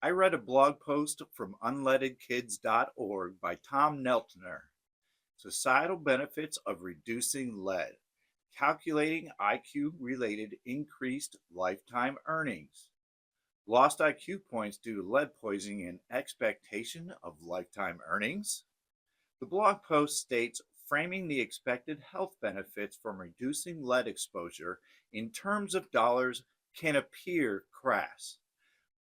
I read a blog post from unleadedkids.org by Tom Neltner, Societal Benefits of Reducing Lead, Calculating IQ Related Increased Lifetime Earnings. Lost IQ points due to lead poisoning and expectation of lifetime earnings. The blog post states framing the expected health benefits from reducing lead exposure in terms of dollars can appear crass,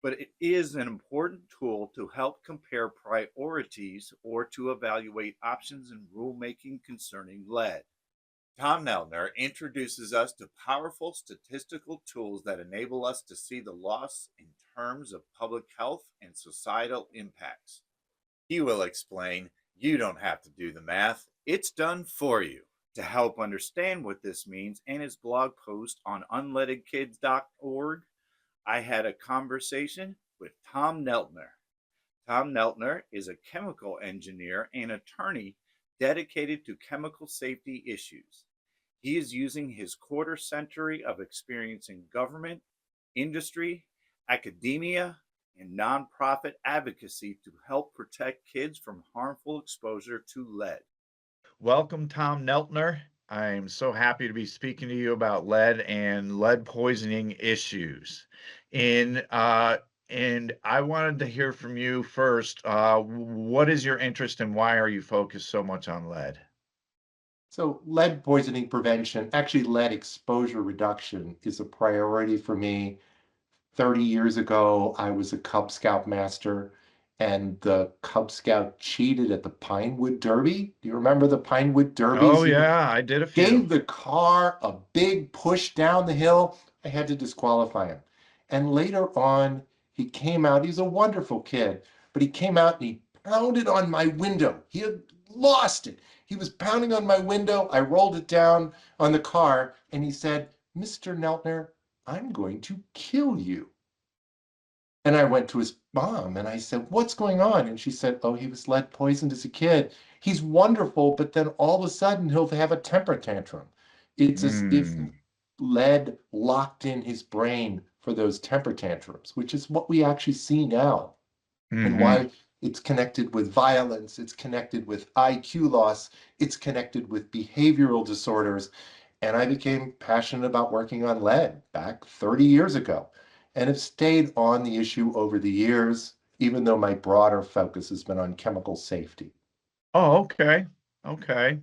but it is an important tool to help compare priorities or to evaluate options in rulemaking concerning lead. Tom Neltner introduces us to powerful statistical tools that enable us to see the loss in terms of public health and societal impacts. He will explain you don't have to do the math, it's done for you. To help understand what this means and his blog post on unleadedkids.org, I had a conversation with Tom Neltner. Tom Neltner is a chemical engineer and attorney dedicated to chemical safety issues. He is using his quarter century of experience in government, industry, academia, and nonprofit advocacy to help protect kids from harmful exposure to lead. Welcome, Tom Neltner. I'm so happy to be speaking to you about lead and lead poisoning issues. In and I wanted to hear from you first. What is your interest and why are you focused so much on lead? So lead poisoning prevention, actually lead exposure reduction is a priority for me. 30 years ago, I was a Cub Scout master and the Cub Scout cheated at the Pinewood Derby. Do you remember the Pinewood Oh, Derbies? He yeah, I did a few. gave the car a big push down the hill. I had to disqualify him. And later on, he came out. He's a wonderful kid, but he came out and he pounded on my window. He had lost it. He was pounding on my window. I rolled it down on the car and he said, "Mr. Neltner, I'm going to kill you." And I went to his mom and I said, "What's going on?" And she said, "Oh, he was lead poisoned as a kid. He's wonderful, but then all of a sudden he'll have a temper tantrum." It's as if Mm, lead locked in his brain for those temper tantrums, which is what we actually see now and hmm. why it's connected with violence, it's connected with IQ loss, it's connected with behavioral disorders. And I became passionate about working on lead back 30 years ago and have stayed on the issue over the years, even though my broader focus has been on chemical safety. Oh, okay. Okay.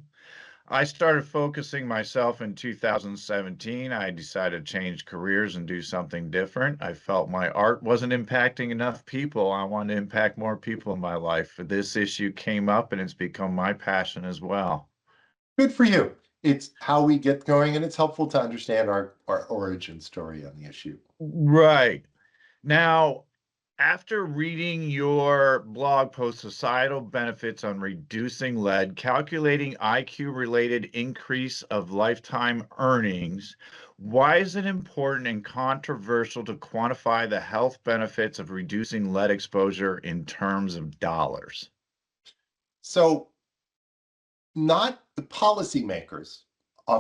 I started focusing myself in 2017. I decided to change careers and do something different. I felt my art wasn't impacting enough people. I wanted to impact more people in my life. This issue came up and it's become my passion as well. Good for you. It's how we get going, and it's helpful to understand our origin story on the issue. Right. Now, after reading your blog post, Societal Benefits on Reducing Lead, Calculating IQ Related Increase of Lifetime Earnings, why is it important and controversial to quantify the health benefits of reducing lead exposure in terms of dollars? So, not the policymakers,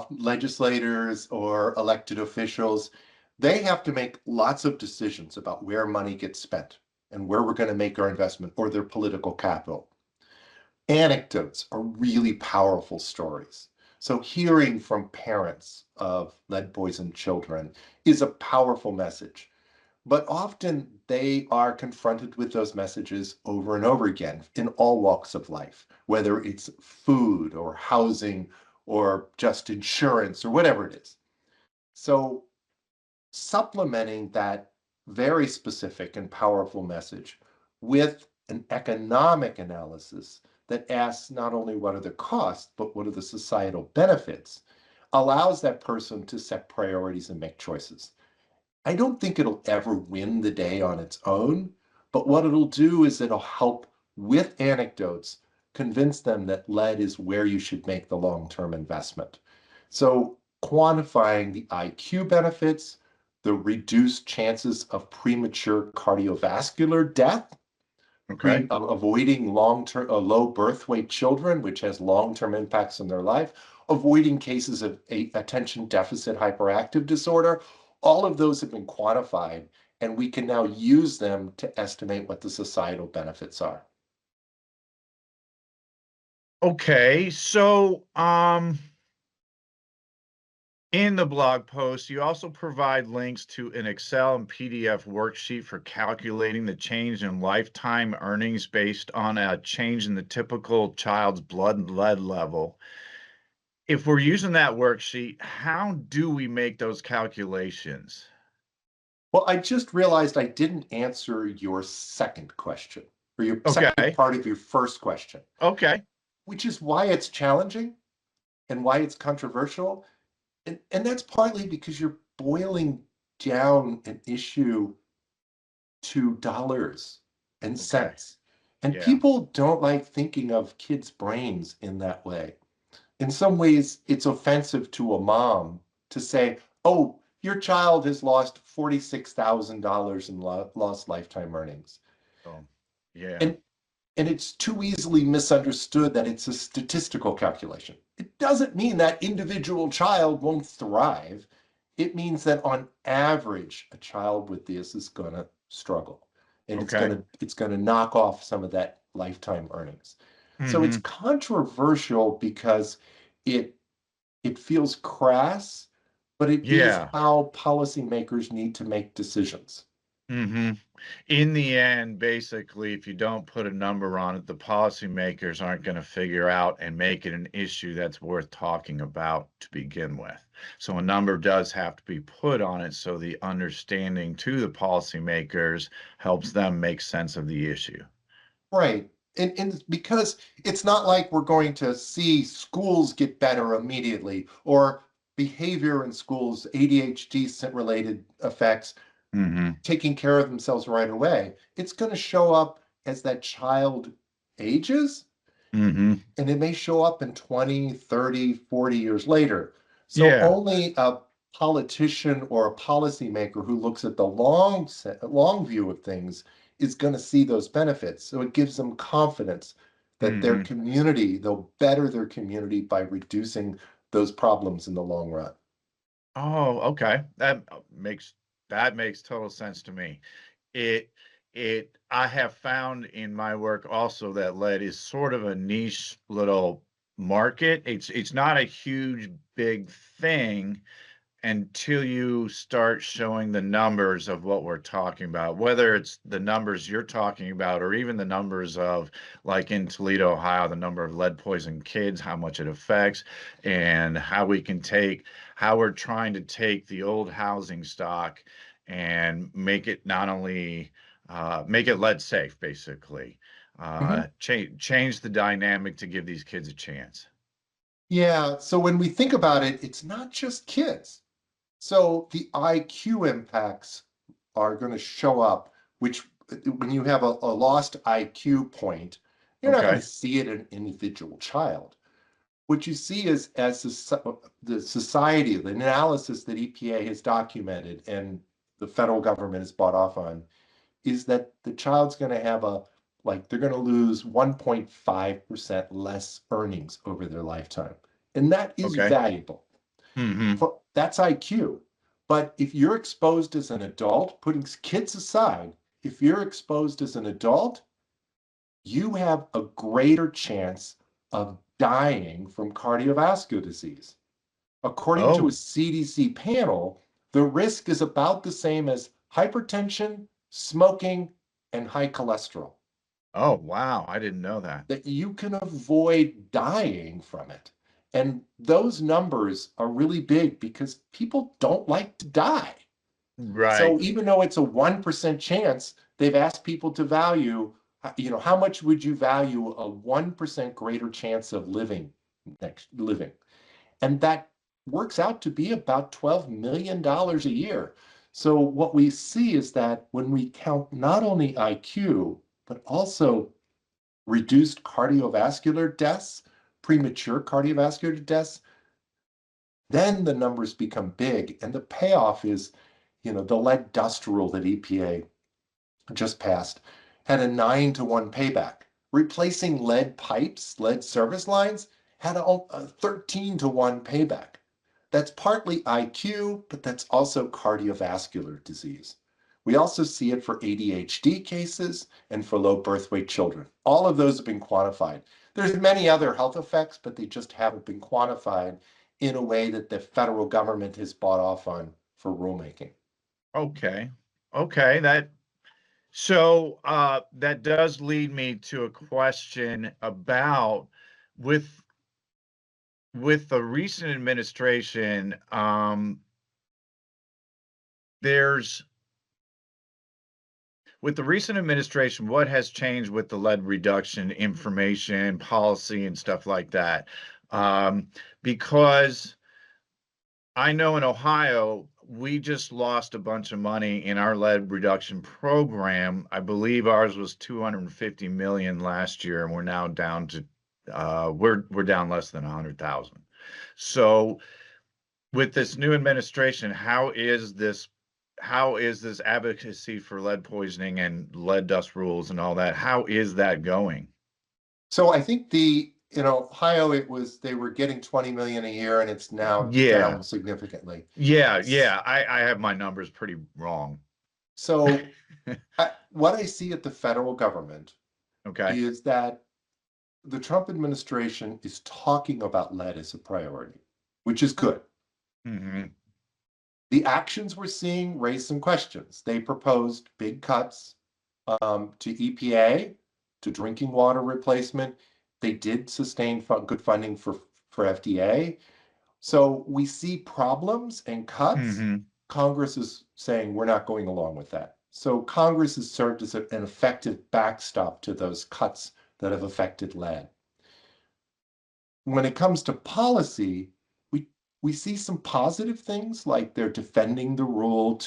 legislators or elected officials, they have to make lots of decisions about where money gets spent and where we're going to make our investment or their political capital. Anecdotes are really powerful stories. So, hearing from parents of lead poisoned children is a powerful message. But often they are confronted with those messages over and over again in all walks of life, whether it's food or housing or just insurance or whatever it is. So, supplementing that very specific and powerful message with an economic analysis that asks not only what are the costs, but what are the societal benefits, allows that person to set priorities and make choices. I don't think it'll ever win the day on its own, but what it'll do is it'll help with anecdotes convince them that lead is where you should make the long-term investment. So quantifying the IQ benefits, the reduced chances of premature cardiovascular death, Okay. avoiding long-term low birth weight children, which has long-term impacts on their life, avoiding cases of attention deficit hyperactive disorder. All of those have been quantified, and we can now use them to estimate what the societal benefits are. Okay, so in the blog post, you also provide links to an Excel and PDF worksheet for calculating the change in lifetime earnings based on a change in the typical child's blood lead level. If we're using that worksheet, how do we make those calculations? Well, I just realized I didn't answer your second question, or your second Okay, part of your first question, okay, which is why it's challenging and why it's controversial. And that's partly because you're boiling down an issue to dollars and okay, cents. And yeah, people don't like thinking of kids' brains in that way. In some ways, it's offensive to a mom to say, oh, your child has lost $46,000 in lost lifetime earnings. oh, yeah, And and it's too easily misunderstood that it's a statistical calculation. It doesn't mean that individual child won't thrive. It means that on average, a child with this is going to struggle, and okay, it's going to knock off some of that lifetime earnings. So it's mm-hmm, controversial because it it feels crass, but it is yeah, how policymakers need to make decisions. mm-hmm. In the end, basically, if you don't put a number on it, the policymakers aren't going to figure out and make it an issue that's worth talking about to begin with. So a number does have to be put on it so the understanding to the policymakers helps them make sense of the issue. Right. And because it's not like we're going to see schools get better immediately or behavior in schools, ADHD related effects Mm-hmm. taking care of themselves right away. It's going to show up as that child ages, Mm-hmm. and it may show up in 20, 30, 40 years later. So Yeah. only a politician or a policymaker who looks at the long view of things is going to see those benefits. So it gives them confidence that their Mm-hmm. community, they'll better their community by reducing those problems in the long run. Oh, okay. That makes total sense to me. It I have found in my work also that lead is sort of a niche little market. It's not a huge big thing until you start showing the numbers of what we're talking about, whether it's the numbers you're talking about or even the numbers of, like in Toledo, Ohio, the number of lead poisoned kids, how much it affects, and how we're trying to take the old housing stock and make it not only make it lead safe, basically. Mhm. Change the dynamic to give these kids a chance. Yeah, so when we think about it, it's not just kids. So the IQ impacts are going to show up, which when you have a lost IQ point, you're not going to Okay. see it in an individual child. What you see is as the society, the analysis that EPA has documented and the federal government has bought off on, is that the child's going to have they're going to lose 1.5% less earnings over their lifetime. And that is Okay. valuable. Hmm. That's IQ. But if you're exposed as an adult, putting kids aside, if you're exposed as an adult, you have a greater chance of dying from cardiovascular disease. According to a Oh, CDC panel, the risk is about the same as hypertension, smoking, and high cholesterol. oh, wow. I didn't know that. That you can avoid dying from it. And those numbers are really big because people don't like to die. Right. So even though it's a 1% chance, they've asked people to value, how much would you value a 1% greater chance of living? And that works out to be about $12 million a year. So what we see is that when we count not only IQ, but also reduced cardiovascular deaths, premature cardiovascular deaths, then the numbers become big. And the payoff is, the lead dust rule that EPA just passed had a 9-to-1 payback. Replacing lead pipes, lead service lines, had a 13-to-1 payback. That's partly IQ, but that's also cardiovascular disease. We also see it for ADHD cases and for low birth weight children. All of those have been quantified. There's many other health effects, but they just haven't been quantified in a way that the federal government has bought off on for rulemaking. Okay. Okay. That does lead me to a question about with the recent administration, there's with the recent administration, what has changed with the lead reduction information, policy, and stuff like that? Um, because I know in Ohio, we just lost a bunch of money in our lead reduction program. I believe ours was 250 million last year, and we're now down to we're down less than 100,000. So with this new administration, how is this advocacy for lead poisoning and lead dust rules and all that? How is that going? So I think in Ohio, they were getting 20 million a year and it's now Yeah. down significantly. Yeah. I have my numbers pretty wrong. So what I see at the federal government Okay. is that the Trump administration is talking about lead as a priority, which is good. Hmm. The actions we're seeing raise some questions. They proposed big cuts to EPA, to drinking water replacement. They did sustain good funding for FDA. So we see problems and cuts. Hmm. Congress is saying we're not going along with that. So Congress has served as an effective backstop to those cuts that have affected lead. When it comes to policy, we we see some positive things like they're defending the rule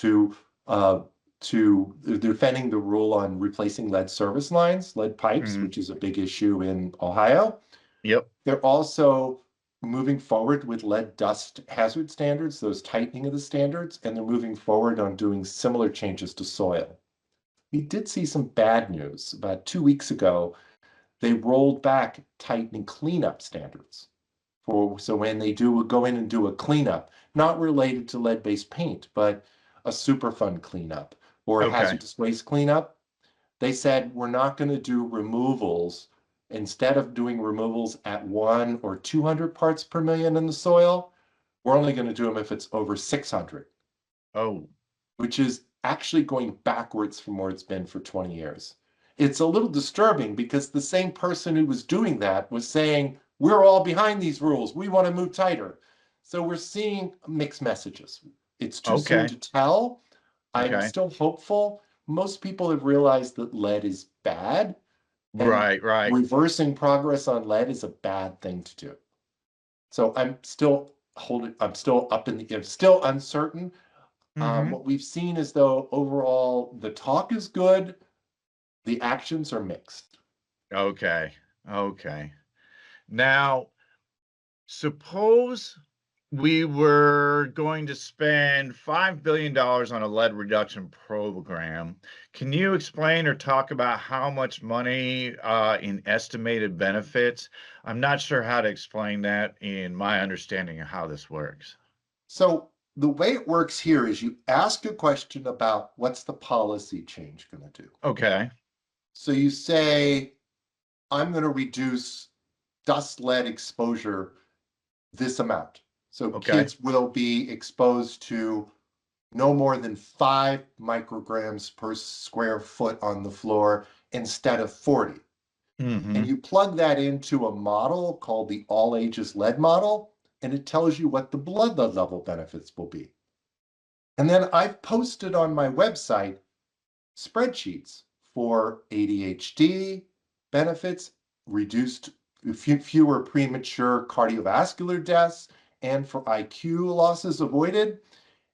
they're defending the rule on replacing lead service lines, lead pipes, Hmm. which is a big issue in Ohio. Yep. They're also moving forward with lead dust hazard standards, those tightening of the standards, and they're moving forward on doing similar changes to soil. We did see some bad news. About 2 weeks ago, they rolled back tightening cleanup standards. So when they do go in and do a cleanup, not related to lead-based paint, but a Superfund cleanup or a Okay. hazardous waste cleanup, they said we're not going to do removals. Instead of doing removals at 1 or 200 parts per million in the soil, we're only going to do them if it's over 600, Oh, which is actually going backwards from where it's been for 20 years. It's a little disturbing because the same person who was doing that was saying, we're all behind these rules. We want to move tighter. So we're seeing mixed messages. It's too soon okay. to tell. I'm Okay. still hopeful. Most people have realized that lead is bad, and Right. Right. reversing progress on lead is a bad thing to do. So I'm still I'm still uncertain. Hmm. What we've seen is though overall the talk is good, the actions are mixed. Okay. Okay. Now, suppose we were going to spend $5 billion on a lead reduction program. Can you explain or talk about how much money in estimated benefits? I'm not sure how to explain that in my understanding of how this works. So the way it works here is you ask a question about what's the policy change going to do. Okay. So you say, I'm going to reduce dust lead exposure this amount. So Okay. kids will be exposed to no more than 5 micrograms per square foot on the floor instead of 40. And Hmm. you plug that into a model called the all ages lead model, and it tells you what the blood level benefits will be. And then I've posted on my website spreadsheets for ADHD benefits, reduced fewer premature cardiovascular deaths, and for IQ losses avoided.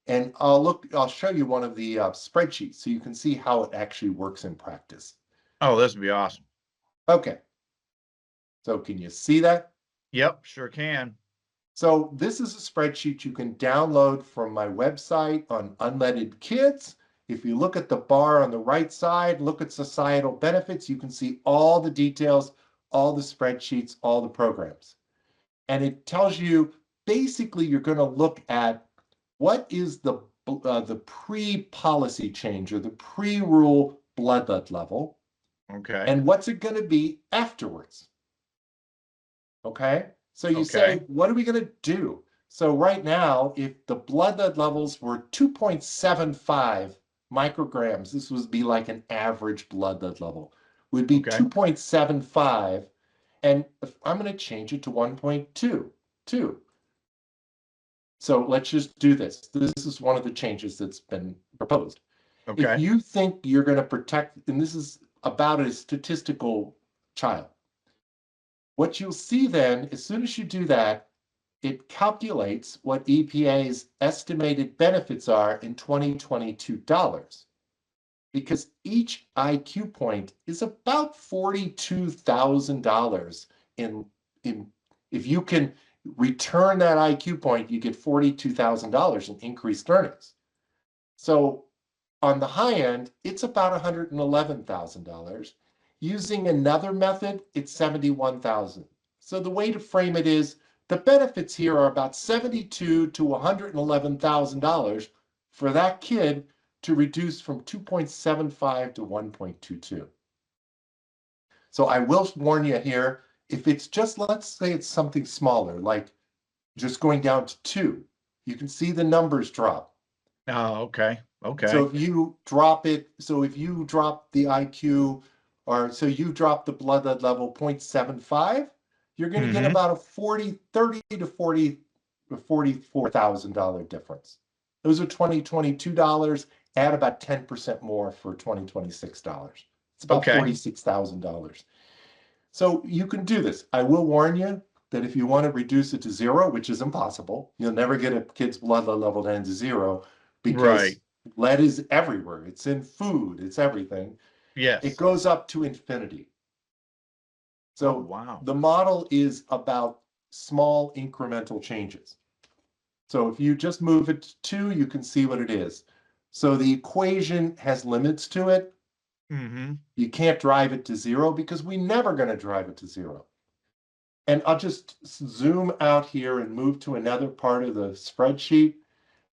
And I'll show you one of the spreadsheets so you can see how it actually works in practice. Oh, this would be awesome. Okay, so can you see that? Yep, sure can. So this is a spreadsheet you can download from my website on Unleaded Kids. If you look at the bar on the right side, look at societal benefits, you can see all the details, all the spreadsheets, all the programs. And it tells you basically you're going to look at what is the the pre-policy change or the pre-rule blood lead level, Okay. and what's it going to be afterwards. Okay, so you say, Okay. what are we going to do? So right now, if the blood lead levels were 2.75 micrograms, this would be like an average blood lead level, would be Okay. 2.75. And if I'm going to change it to 1.22. So let's just do this. This is one of the changes that's been proposed. If Okay. you think you're going to protect, and this is about a statistical child, what you'll see then, as soon as you do that, it calculates what EPA's estimated benefits are in 2022 dollars. Because each IQ point is about $42,000 in if you can return that IQ point, you get $42,000 in increased earnings. So on the high end, it's about $111,000. Using another method, it's $71,000. So the way to frame it is the benefits here are about $72,000 to $111,000 for that kid to reduce from 2.75 to 1.22. So I will warn you here, if it's just, let's say it's something smaller, like just going down to 2, you can see the numbers drop. Oh, okay. So Okay. if you drop it, so if you drop the IQ, or so you drop the blood lead level 0.75, you're going to get Mm-hmm. about a 30 to 40, $44,000 difference. Those are 2022 dollars, add about 10% more for 2026 dollars. It's about Okay. $46,000. So you can do this. I will warn you that if you want to reduce it to 0, which is impossible, you'll never get a kid's blood lead level down to 0 because Right. lead is everywhere. It's in food, it's everything. It Yes. goes up to infinity. Oh, So wow. the model is about small incremental changes. So if you just move it to 2, you can see what it is. So the equation has limits to it. Mm-hmm. You can't drive it to 0 because we're never going to drive it to 0. And I'll just zoom out here and move to another part of the spreadsheet.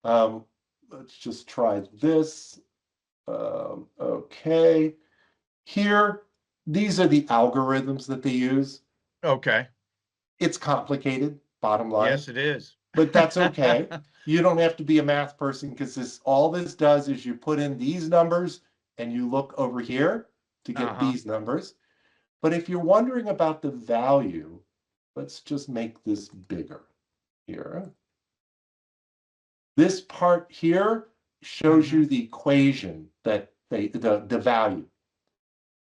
Let's just try this. Okay. Here, these are the algorithms that they use. Okay. It's complicated, bottom line, Yes, it is. but that's okay. You don't have to be a math person because all this does is you put in these numbers and you look over here to get Uh-huh. these numbers. But if you're wondering about the value, let's just make this bigger here. This part here shows Mm-hmm. you the equation that the value.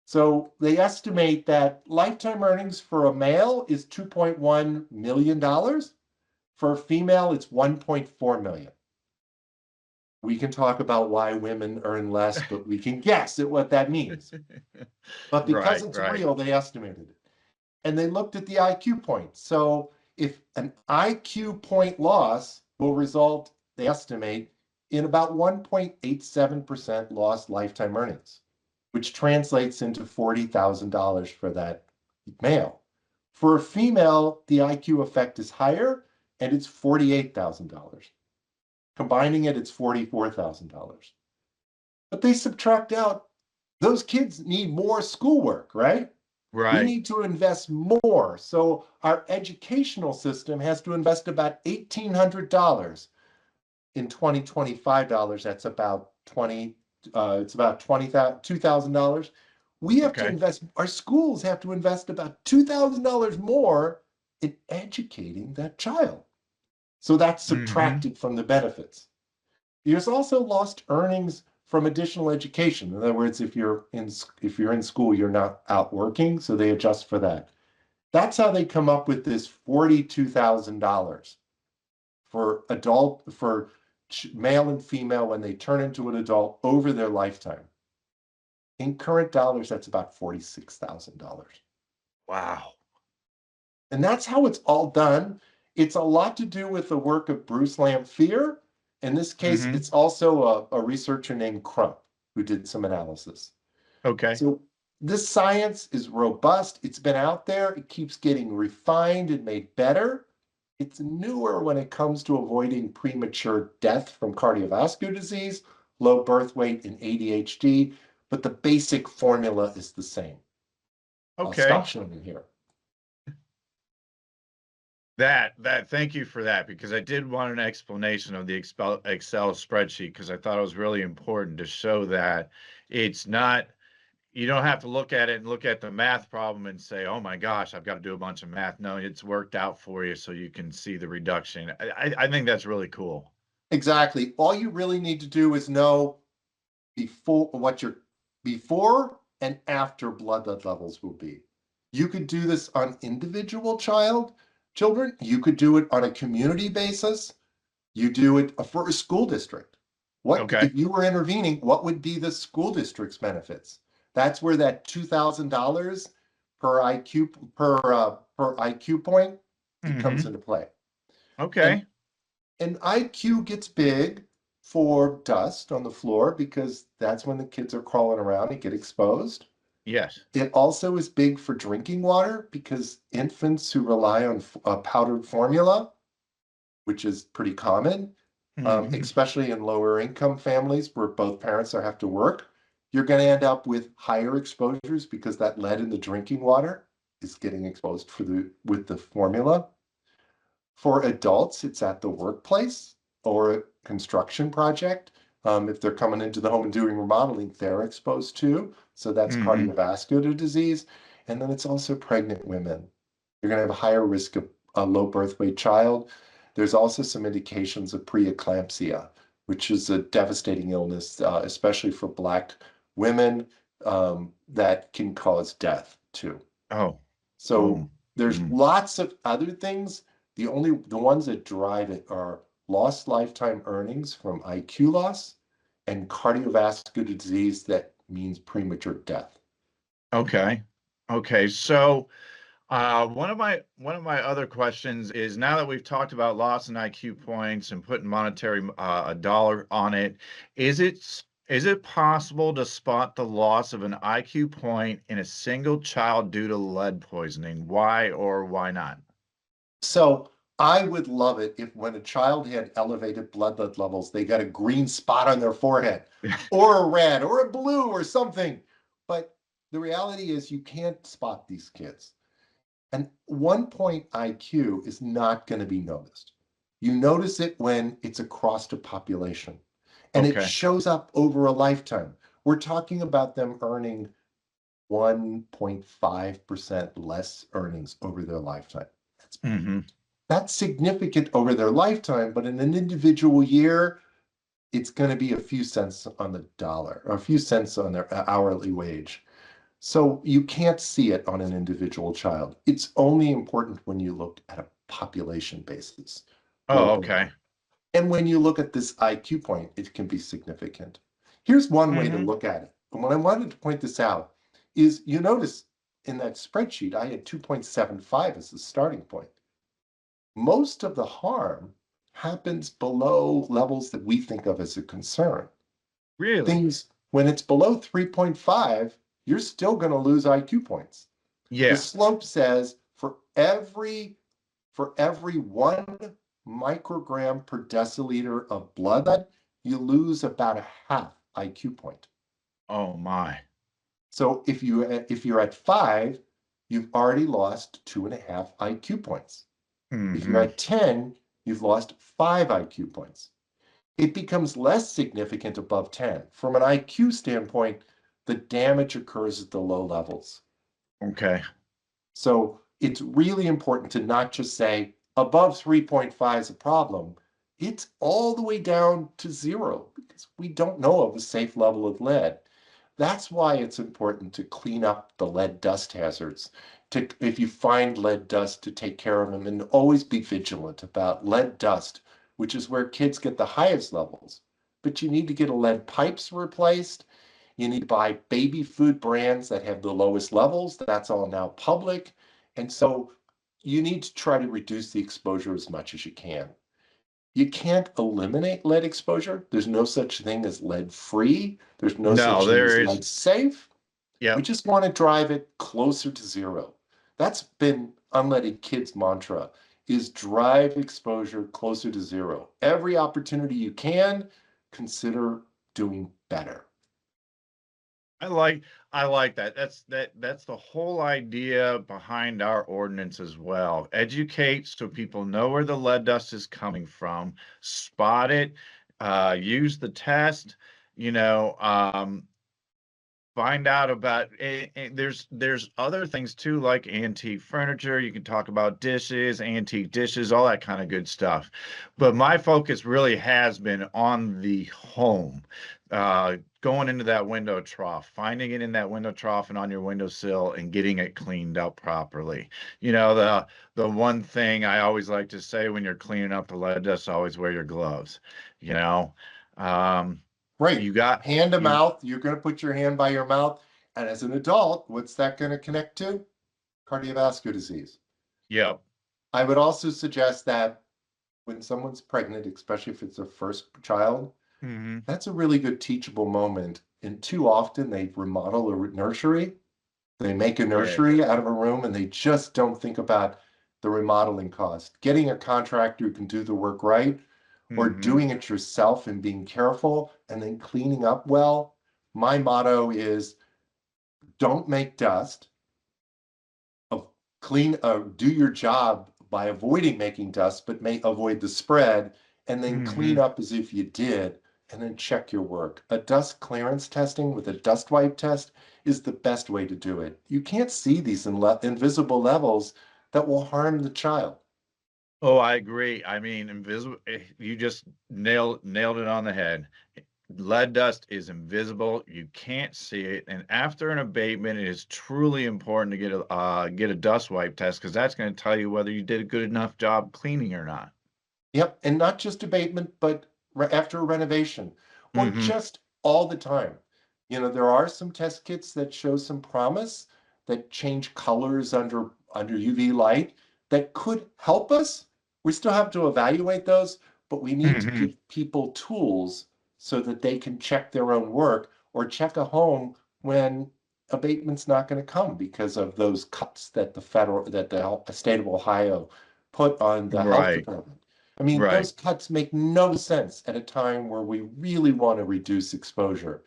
So they estimate that lifetime earnings for a male is $2.1 million. For a female, it's 1.4 million. We can talk about why women earn less, but we can guess at what that means. But because Right, it's right. real, they estimated it. And they looked at the IQ point. So if an IQ point loss will result, they estimate, in about 1.87% lost lifetime earnings, which translates into $40,000 for that male. For a female, the IQ effect is higher and it's $48,000. Combining it, it's $44,000. But they subtract out those kids need more schoolwork, right? We Right. need to invest more. So our educational system has to invest about $1,800 in 2025 dollars. That's about 20. It's about $2,000. We have to Okay. invest. Our schools have to invest about $2,000 more in educating that child. So that's Mm-hmm. subtracted from the benefits. There's also lost earnings from additional education. In other words, if you're in school, you're not out working, so they adjust for that. That's how they come up with this $42,000 for male and female when they turn into an adult over their lifetime. In current dollars, that's about $46,000. Wow. And that's how it's all done. It's a lot to do with the work of Bruce Lamphere. In this case, Mm-hmm. it's also a researcher named Crump who did some analysis. Okay. So this science is robust. It's been out there. It keeps getting refined and made better. It's newer when it comes to avoiding premature death from cardiovascular disease, low birth weight, and ADHD, but the basic formula is the same. I'll stop Okay. showing here. Thank you for that, because I did want an explanation of the Excel spreadsheet, because I thought it was really important to show that it's not, you don't have to look at it and look at the math problem and say, oh my gosh, I've got to do a bunch of math. No, it's worked out for you so you can see the reduction. I think that's really cool. Exactly. All you really need to do is know what your before and after blood levels will be. You could do this on individual children. You could do it on a community basis. You do it for a school district. What Okay. if you were intervening? What would be the school district's benefits? That's where that $2,000 per IQ point, it comes Mm-hmm. into play. And Okay. and IQ gets big for dust on the floor because that's when the kids are crawling around and get exposed. Yes. It also is big for drinking water because infants who rely on powdered formula, which is pretty common, Mm-hmm. especially in lower income families where both parents have to work, you're going to end up with higher exposures because that lead in the drinking water is getting exposed with the formula. For adults, it's at the workplace or a construction project. If they're coming into the home and doing remodeling, they're exposed too. So that's Mm-hmm. cardiovascular disease. And then it's also pregnant women. You're going to have a higher risk of a low birth weight child. There's also some indications of preeclampsia, which is a devastating illness, especially for Black women, that can cause death too. Oh, So boom. there's Mm. lots of other things. The ones that drive it are lost lifetime earnings from IQ loss and cardiovascular disease that means premature death. Okay. Okay. So, one of my other questions is, now that we've talked about loss in IQ points and putting monetary a dollar on it, is it possible to spot the loss of an IQ point in a single child due to lead poisoning? Why or why not? So I would love it if when a child had elevated blood levels, they got a green spot on their forehead or a red or a blue or something. But the reality is you can't spot these kids. And 1 point IQ is not going to be noticed. You notice it when it's across the population and it Okay. shows up over a lifetime. We're talking about them earning 1.5% less earnings over their lifetime. Hmm. That's significant over their lifetime, but in an individual year, it's going to be a few cents on the dollar or a few cents on their hourly wage. So you can't see it on an individual child. It's only important when you look at a population basis Oh, globally. okay. And when you look at this IQ point, it can be significant. Here's one way to Hmm. look at it. And what I wanted to point this out is you notice in that spreadsheet, I had 2.75 as the starting point. Most of the harm happens below levels that we think of as a concern. Really? Things, when it's below 3.5, you're still going to lose IQ points. The Yeah. slope says for every 1 microgram per deciliter of blood, you lose about a half IQ point. Oh my. So if you're at 5, you've already lost 2.5 IQ points. If you're Hmm. at 10, you've lost 5 IQ points. It becomes less significant above 10. From an IQ standpoint, the damage occurs at the low levels. Okay. So it's really important to not just say above 3.5 is a problem. It's all the way down to 0 because we don't know of a safe level of lead. That's why it's important to clean up the lead dust hazards. If you find lead dust, to take care of them and always be vigilant about lead dust, which is where kids get the highest levels. But you need to get a lead pipes replaced. You need to buy baby food brands that have the lowest levels. That's all now public. And so you need to try to reduce the exposure as much as you can. You can't eliminate lead exposure. There's no such thing as lead free. There's no No, such thing as there is. lead safe. We Yep. just want to drive it closer to 0. That's been Unleaded Kids' mantra. is drive exposure closer to zero. Every opportunity you can, consider doing better. I like I like that. That's the whole idea behind our ordinance as well. Educate so people know where the lead dust is coming from, spot it, use the test, you know, find out about there's other things too, like antique furniture. You can talk about dishes, antique dishes, all that kind of good stuff, but my focus really has been on the home, going into that window trough, finding it in that window trough and on your windowsill and getting it cleaned up properly. You know, the one thing I always like to say when you're cleaning up the lead dust, always wear your gloves, you know. um Right. you got Hand to you mouth, you're going to put your hand by your mouth. And as an adult, what's that going to connect to? Cardiovascular disease. Yep. I would also suggest that when someone's pregnant, especially if it's their first child, Mhm. that's a really good teachable moment. And too often they remodel a nursery. They make a Yeah. nursery out of a room and they just don't think about the remodeling cost. Getting a contractor who can do the work right, or Mhm. doing it yourself and being careful and then cleaning up well. My motto is don't make dust, of do your job by avoiding making dust, but may avoid the spread, and then clean Mhm. up as if you did, and then check your work. A dust clearance testing with a dust wipe test is the best way to do it. You can't see these invisible levels that will harm the child. Oh, I agree. I mean, invisible, you just nailed it on the head. Lead dust is invisible. You can't see it. And after an abatement, it is truly important to get a dust wipe test because that's going to tell you whether you did a good enough job cleaning or not. Yep, and not just abatement, but after a renovation or Hmm. just all the time. There are some test kits that show some promise that change colors under UV light that could help us. We still have to evaluate those, but we need to Hmm. give people tools so that they can check their own work or check a home when abatement's not going to come because of those cuts that the state of Ohio put on the health Right. department. I mean, Right. those cuts make no sense at a time where we really want to reduce exposure.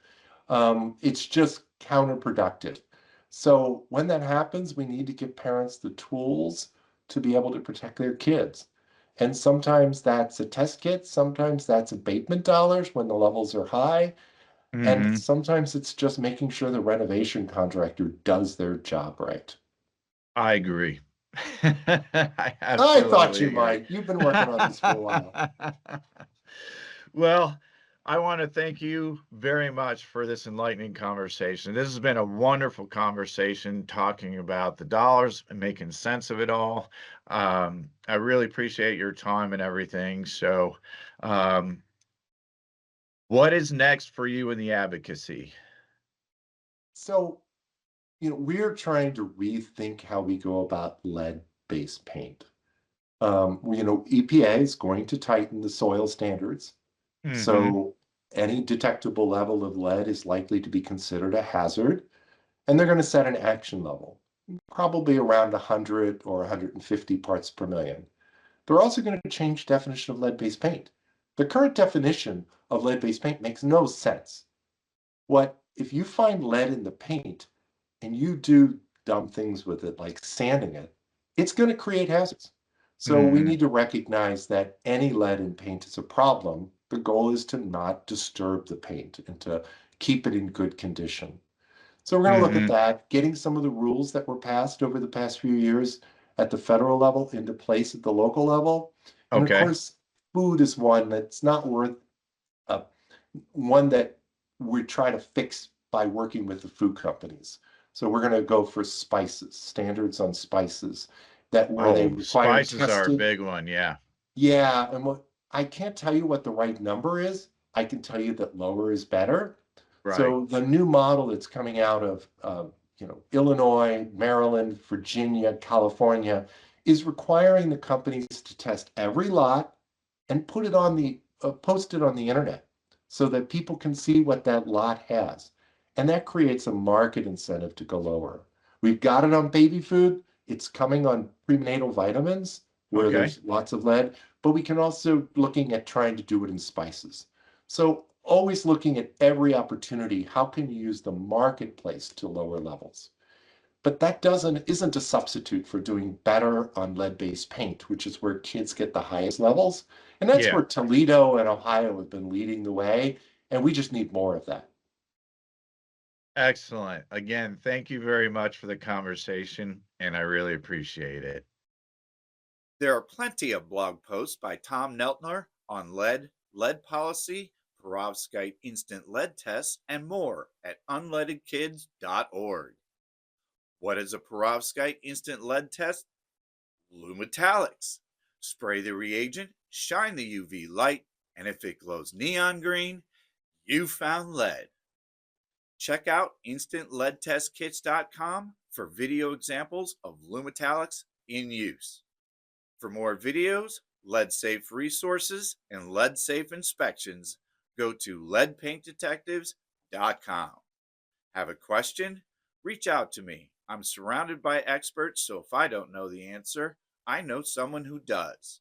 It's just counterproductive. So when that happens, we need to give parents the tools to be able to protect their kids. And sometimes that's a test kit, sometimes that's abatement dollars when the levels are high, and Hmm. sometimes it's just making sure the renovation contractor does their job right. I agree. I I thought absolutely you agree. might. You've been working on this for a while. Well, I want to thank you very much for this enlightening conversation. This has been a wonderful conversation talking about the dollars and making sense of it all. I really appreciate your time and everything. So, um, what is next for you in the advocacy? So we're trying to rethink how we go about lead-based paint. EPA is going to tighten the soil standards, Hmm. so any detectable level of lead is likely to be considered a hazard, and they're going to set an action level, probably around 100 or 150 parts per million. They're also going to change definition of lead-based paint. The current definition of lead-based paint makes no sense. What if you find lead in the paint and you do dumb things with it, like sanding it, it's going to create hazards. So we Hmm. need to recognize that any lead in paint is a problem. The goal is to not disturb the paint and to keep it in good condition. So we're going to look at Hmm. that, getting some of the rules that were passed over the past few years at the federal level into place at the local level. And of Okay. course, food is one that's not worth uh, one that we try to fix by working with the food companies. So we're going to go for spices, standards on spices that where they Oh, require spices are a tested. big one. Yeah. Yeah, and I can't tell you what the right number is. I can tell you that lower is better. Right. So the new model that's coming out of Illinois, Maryland, Virginia, California is requiring the companies to test every lot and put it on the post it on the internet so that people can see what that lot has. And that creates a market incentive to go lower. We've got it on baby food. It's coming on prenatal vitamins. where Okay. there's lots of lead, but we can also looking at trying to do it in spices. So always looking at every opportunity, how can you use the marketplace to lower levels? But that isn't a substitute for doing better on lead-based paint, which is where kids get the highest levels. And that's Yeah. where Toledo and Ohio have been leading the way, and we just need more of that. Excellent. Again, thank you very much for the conversation, and I really appreciate it. There are plenty of blog posts by Tom Neltner on lead, lead policy, perovskite instant lead tests, and more at unleadedkids.org. What is a perovskite instant lead test? Lumetallics. Spray the reagent, shine the UV light, and if it glows neon green, you found lead. Check out instantleadtestkits.com for video examples of Lumetallics in use. For more videos, lead safe resources, and lead safe inspections, go to leadpaintdetectives.com. Have a question? Reach out to me. I'm surrounded by experts, so if I don't know the answer, I know someone who does.